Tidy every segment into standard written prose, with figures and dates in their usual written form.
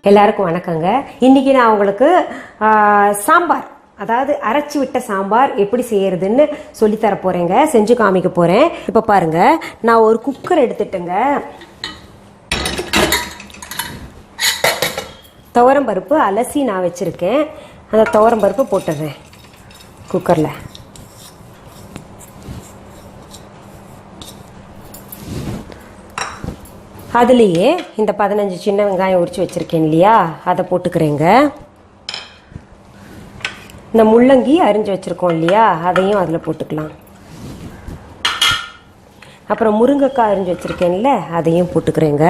எல்லாருக்கும் வணக்கங்க. இன்னைக்கு நான் உங்களுக்கு சாம்பார், அதாவது அரைச்சி விட்ட சாம்பார் எப்படி செய்யறதுன்னு சொல்லி தர போறேங்க, செஞ்சு காமிக்க போறேன். இப்ப பாருங்க, நான் ஒரு குக்கர் எடுத்துட்டேங்க. துவரம் பருப்பு அலசி நான் வச்சிருக்கேன். அந்த துவரம் பருப்பு போட்டுடுறேன் குக்கர்ல. அதுலேயே இந்த 15 சின்ன வெங்காயம் உரிச்சு வச்சுருக்கேன் இல்லையா, அதை போட்டுக்கிறேங்க. இந்த முள்ளங்கி அரிஞ்சு வச்சுருக்கோம் இல்லையா, அதையும் அதில் போட்டுக்கலாம். அப்புறம் முருங்கைக்காய் அரிஞ்சு வச்சுருக்கேன்ல, அதையும் போட்டுக்கிறேங்க.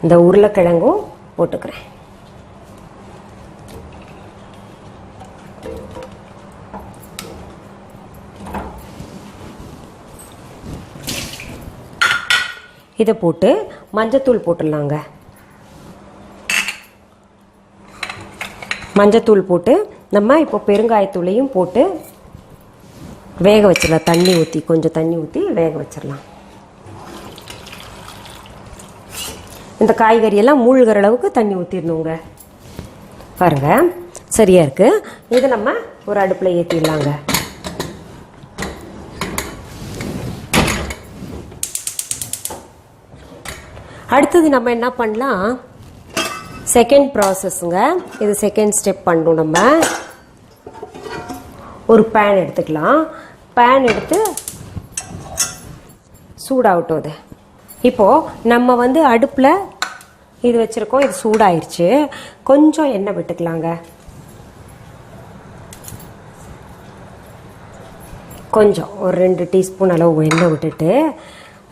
இந்த உருளைக்கிழங்கும் போட்டுக்கிறேன். இதை போட்டு மஞ்சத்தூள் போட்டுடலாங்க. மஞ்சத்தூள் போட்டு நம்ம இப்போ பெருங்காயத்தூளையும் போட்டு வேக வச்சிடலாம். தண்ணி ஊற்றி, கொஞ்சம் தண்ணி ஊற்றி வேக வச்சிடலாம். இந்த காய்கறியெல்லாம் மூழ்கிற அளவுக்கு தண்ணி ஊற்றிடணுங்க. பாருங்க, சரியா இருக்கு. இதை நம்ம ஒரு அடுப்பில் ஏற்றிடலாங்க. அடுத்தது நம்ம என்ன பண்ணலாம், செகண்ட் ப்ராசஸ்ங்க. இது செகண்ட் ஸ்டெப் பண்ணணும். நம்ம ஒரு பேன் எடுத்துக்கலாம். பேன் எடுத்து சூடாகட்டும். அது இப்போது நம்ம அடுப்பில் இது வச்சுருக்கோம். இது சூடாயிருச்சு. கொஞ்சம் எண்ணெய் விட்டுக்கலாங்க. கொஞ்சம் ஒரு 2 டீஸ்பூன் அளவு எண்ணெய் விட்டுட்டு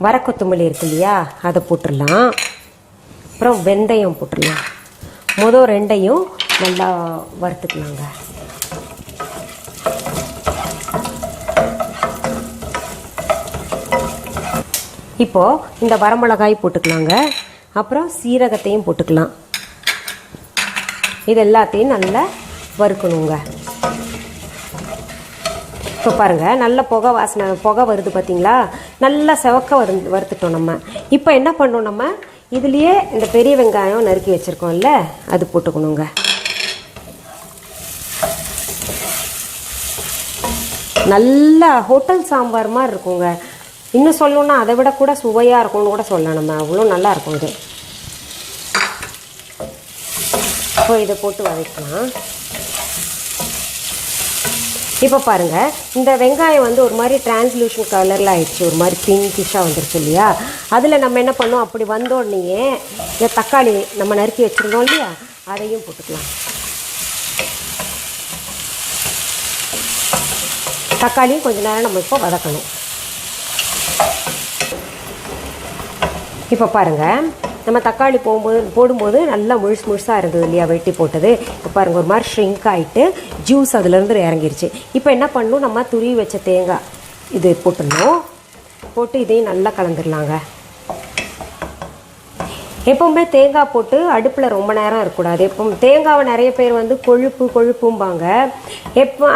வர கொத்தமல்லி இருக்கு இல்லையா, அதை போட்டுடலாம். அப்புறம் வெந்தயம் போட்டுடலாம். முதல் 2ஐயும் நல்லா வறுத்துக்கலாங்க. இப்போது இந்த வரமிளகாய் போட்டுக்கலாங்க. அப்புறம் சீரகத்தையும் போட்டுக்கலாம். இது எல்லாத்தையும் நல்லா வறுக்கணுங்க. இப்போ பாருங்கள், நல்ல புகை வருது பார்த்தீங்களா, நல்லா செவக்க வறுத்துட்டோம் நம்ம. இப்போ என்ன பண்ணோம், நம்ம இதுலேயே இந்த பெரிய வெங்காயம் நறுக்கி வச்சுருக்கோம்ல, அது போட்டுக்கணுங்க. நல்லா ஹோட்டல் சாம்பார் மாதிரி இருக்குங்க. இன்னும் சொல்லணுன்னா அதை விட கூட சுவையாக இருக்கும்னு கூட சொல்லலாம். நம்ம அவ்வளோ நல்லா இருக்கும் இது. இப்போ இதை போட்டு வதக்கலாம். இப்போ பாருங்கள், இந்த வெங்காயம் ஒரு மாதிரி டிரான்ஸ்லூஷன் கலரில் ஆயிடுச்சு. ஒரு மாதிரி பிங்கிஷாக வந்துருச்சு இல்லையா. அதில் நம்ம என்ன பண்ணோம், அப்படி வந்தோடனே இந்த தக்காளி நம்ம நறுக்கி வச்சுருந்தோம் இல்லையா, அதையும் போட்டுக்கலாம். தக்காளியும் கொஞ்சம் நேரம் நம்ம இப்போ வதக்கணும். இப்போ பாருங்கள், நம்ம தக்காளி போடும்போது நல்லா முழுசாக இருந்தது இல்லையா, வெட்டி போட்டது. இப்போ பாருங்கள், ஒரு மாதிரி ஷ்ரிங்க் ஆகிட்டு ஜூஸ் அதிலேருந்து இறங்கிருச்சு. இப்போ என்ன பண்ணணும், நம்ம துருவி வச்ச தேங்காய் இது போட்டுடணும். போட்டு இதையும் நல்லா கலந்துடலாங்க. எப்போவுமே தேங்காய் போட்டு அடுப்பில் ரொம்ப நேரம் இருக்கக்கூடாது. எப்போ தேங்காவை நிறைய பேர் கொழுப்பும்பாங்க.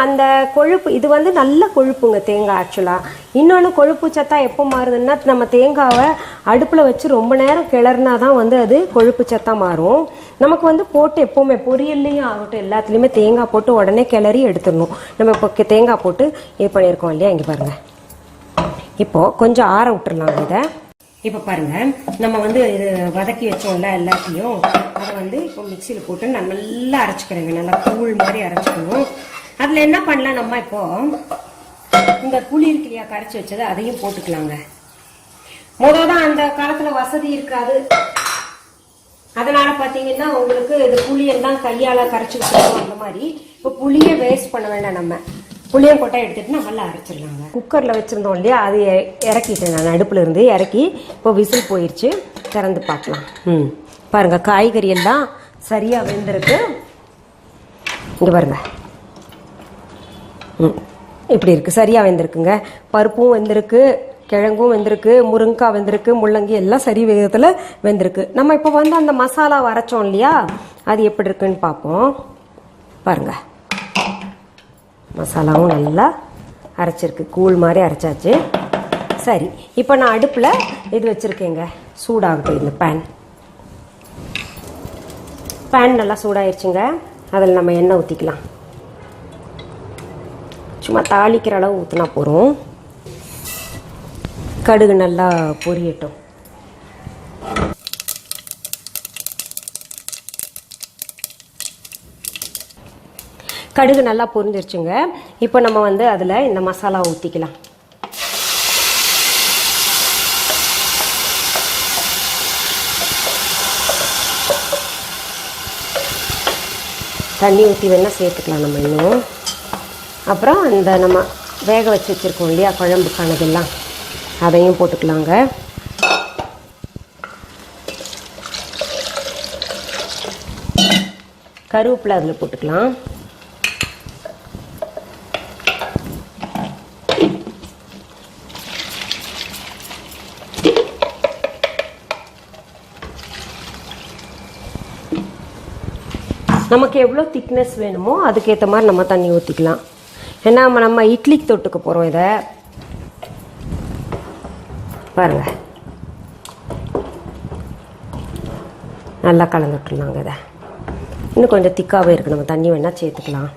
அந்த கொழுப்பு இது நல்ல கொழுப்புங்க தேங்காய் ஆக்சுவலாக. இன்னொன்று கொழுப்பு சத்தா எப்போ மாறுதுன்னா, நம்ம தேங்காவை அடுப்பில் வச்சு ரொம்ப நேரம் கிளறினா தான் அது கொழுப்பு சத்தா மாறும். நமக்கு போட்டு எப்போவுமே பொரியல்லையும் ஆகட்டும், எல்லாத்துலேயுமே தேங்காய் போட்டு உடனே கிளறி எடுத்துடணும். நம்ம இப்போ தேங்காய் போட்டு இது பண்ணியிருக்கோம் இல்லையா. இங்கே பாருங்கள், இப்போது கொஞ்சம் ஆற விட்டுறலாம் இதை. இப்போ பாருங்கள், நம்ம இது வதக்கி வச்சோம்ல எல்லாத்தையும், அதை இப்போ மிக்சியில் போட்டு நான் நல்லா அரைச்சிக்கிறேங்க. நல்லா கூழ் மாதிரி அரைச்சிக்கணும். அதில் என்ன பண்ணலாம், நம்ம இப்போது இந்த புளி இருக்கு இல்லையா, கரைச்சி வச்சது, அதையும் போட்டுக்கலாங்க. முதல் தான் அந்த காலத்தில் வசதி இருக்காது. அதனால் பார்த்தீங்கன்னா உங்களுக்கு இது புளியெல்லாம் கையால் கரைச்சி வச்சுருக்கோம். அந்த மாதிரி இப்போ புளியை வேஸ்ட் பண்ண வேண்டாம். நம்ம புளியம் கொட்டை எடுத்துட்டு நல்லா அரைச்சிடலாங்க. குக்கரில் வச்சுருந்தோம் இல்லையா, அது இறக்கிட்டேன் நான். அடுப்பில் இருந்து இறக்கி இப்போ விசில் போயிடுச்சு. திறந்து பார்க்கலாம். பாருங்கள், காய்கறி எல்லாம் சரியாக வெந்திருக்கு. இங்கே பாருங்க, இப்படி இருக்குது, சரியாக வெந்திருக்குங்க. பருப்பும் வெந்திருக்கு, கிழங்கும் வெந்திருக்கு, முருங்கைக்காய் வெந்திருக்கு, முள்ளங்கி எல்லாம் சரி வேகத்தில் வெந்திருக்கு. நம்ம இப்போ அந்த மசாலா அரைச்சோம் இல்லையா, அது எப்படி இருக்குன்னு பார்ப்போம். பாருங்கள், மசாலாவும் நல்லா அரைச்சிருக்கு, கூழ் மாதிரி அரைச்சாச்சு. சரி, இப்போ நான் அடுப்பில் இது வச்சுருக்கேங்க, சூடாகட்டும் இந்த பேன். பேன் நல்லா சூடாயிருச்சுங்க. அதில் நம்ம எண்ணெய் ஊற்றிக்கலாம். சும்மா தாளிக்கிற அளவு ஊற்றினா போகிறோம். கடுகு நல்லா பொரியட்டும். கடுகு நல்லா பொரிஞ்சிருச்சுங்க. இப்போ நம்ம வந்து அதில் இந்த மசாலா ஊற்றிக்கலாம். தண்ணி ஊற்றி வேணால் சேர்த்துக்கலாம் நம்ம இன்னும். அப்புறம் இந்த நம்ம வேக வச்சு வச்சுருக்கோம் இல்லையா குழம்புக்கானதெல்லாம், அதையும் போட்டுக்கலாங்க. கருவேப்பிலை அதில் போட்டுக்கலாம். நமக்கு எவ்வளோ திக்னஸ் வேணுமோ அதுக்கேற்ற மாதிரி நம்ம தண்ணி ஊற்றிக்கலாம். ஏன்னா நம்ம இட்லிக்கு தொட்டுக்க போகிறோம். இதை பாருங்க, நல்லா கலந்து விட்டுலாங்க. இதை இன்னும் கொஞ்சம் திக்காகவே இருக்குது, நம்ம தண்ணி வேணால் சேர்த்துக்கலாம்.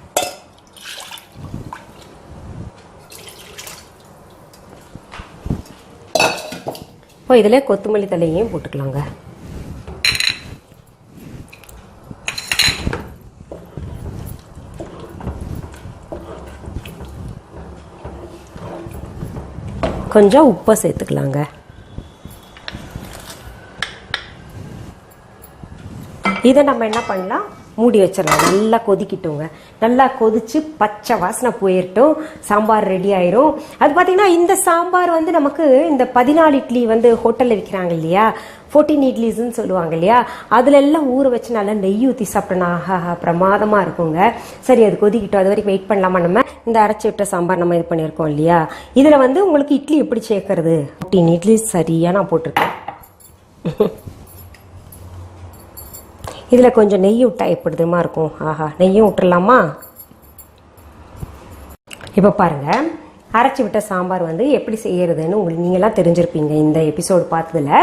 இப்போ இதில் கொத்தமல்லி தலையையும் போட்டுக்கலாங்க. கொஞ்சம் உப்பை சேர்த்துக்கலாங்க. இதை நம்ம என்ன பண்ணலாம், மூடி வச்சிடலாம். நல்லா கொதிக்கிட்டோங்க. நல்லா கொதிச்சு பச்சை வாசனை போயிட்டோம். சாம்பார் ரெடி ஆயிரும். அது பார்த்தீங்கன்னா இந்த சாம்பார் வந்து நமக்கு இந்த 14 இட்லி வந்து ஹோட்டலில் விற்கிறாங்க இல்லையா, 14 இட்லிஸ்ன்னு சொல்லுவாங்க இல்லையா, அதுல எல்லாம் ஊற வச்சு நல்லா நெய் ஊற்றி சாப்பிட்டோன்னா பிரமாதமாக இருக்குங்க. சரி, அது கொதிக்கிட்டோம். அது வரைக்கும் வெயிட் பண்ணலாமா? நம்ம இந்த அரைச்சி விட்ட சாம்பார் நம்ம இது பண்ணியிருக்கோம் இல்லையா, இதில் வந்து உங்களுக்கு இட்லி எப்படி சேர்க்கறது, 14 இட்லி சரியாக நான் போட்டிருக்கேன். இதில் கொஞ்சம் நெய் விட்டா எப்படிதுமா இருக்கும். நெய்யும் விட்டுடலாமா? இப்போ பாருங்கள், அரைச்சி விட்ட சாம்பார் வந்து எப்படி செய்யறதுன்னு உங்களுக்கு நீங்களாம் தெரிஞ்சிருப்பீங்க இந்த எபிசோடு பார்த்ததுல.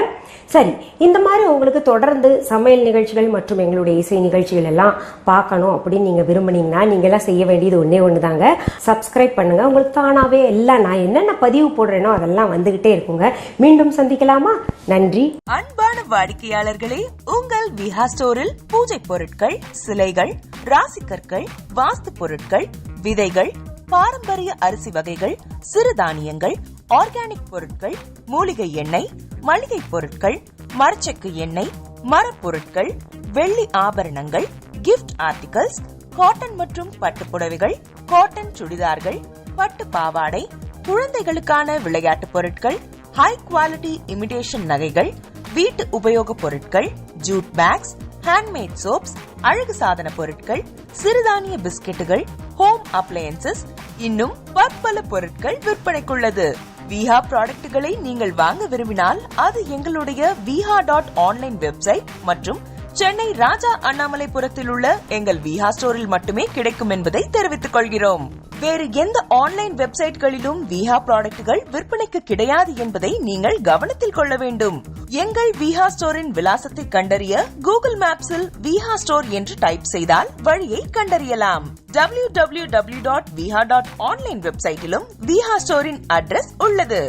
சரி, இந்த மாதிரி உங்களுக்கு தொடர்ந்து சமையல் நிகழ்ச்சிகள் மற்றும் எங்களுடைய இசை நிகழ்ச்சிகள் எல்லாம் பார்க்கணும் அப்படின்னு நீங்கள் விரும்புனீங்கன்னா நீங்களாம் செய்ய வேண்டியது ஒன்று தாங்க. சப்ஸ்கிரைப் பண்ணுங்க. உங்களுக்கு தானாகவே எல்லாம் நான் என்னென்ன பதிவு போடுறேனோ அதெல்லாம் வந்துகிட்டே இருக்குங்க. மீண்டும் சந்திக்கலாமா? நன்றி. அன்பான வாடிக்கையாளர்களே, உங்கள் விஹா ஸ்டோரில் பூஜை பொருட்கள், சிலைகள், ராசிக்கற்கள், வாஸ்து பொருட்கள், விதைகள், பாரம்பரிய அரிசி வகைகள், சிறுதானியங்கள், ஆர்கானிக் பொருட்கள், மூலிகை எண்ணெய், மளிகை பொருட்கள், மரச்செக்கு எண்ணெய், மரப்பொருட்கள், வெள்ளி ஆபரணங்கள், கிஃப்ட் ஆர்டிகல்ஸ், காட்டன் மற்றும் பட்டு புடவைகள், காட்டன் சுடிதார்கள், பட்டு பாவாடை, குழந்தைகளுக்கான விளையாட்டு பொருட்கள், ஹை குவாலிட்டி இமிடேஷன் நகைகள், வீட்டு உபயோக பொருட்கள், ஜூட் பேக்ஸ், ஹேண்ட்மேட் சோப்ஸ், அழகு சாதன பொருட்கள், சிறுதானிய பிஸ்கெட்டுகள், ஹோம் அப்ளையன்சஸ், இன்னும் பற்பல பொருட்கள் விற்பனைக்குள்ளது. விஹா ப்ராடக்ட்களை நீங்கள் வாங்க விரும்பினால் அது எங்களுடைய viha.online வெப்சைட் மற்றும் சென்னை ராஜா அண்ணாமலைபுரத்தில் உள்ள எங்கள் விஹா ஸ்டோரில் மட்டுமே கிடைக்கும் என்பதை தெரிவித்துக் கொள்கிறோம். வேறு எந்த ஆன்லைன் வெப்சைட்களிலும் விஹா ப்ராடக்ட்கள் விற்பனைக்கு கிடையாது என்பதை நீங்கள் கவனத்தில் கொள்ள வேண்டும். எங்கள் விஹா ஸ்டோரின் விலாசத்தை கண்டறிய கூகுள் மேப்ஸில் விஹா ஸ்டோர் என்று டைப் செய்தால் வழியை கண்டறியலாம். www.viha.online வெப்சைட்டிலும் விஹா ஸ்டோரின் அட்ரஸ் உள்ளது.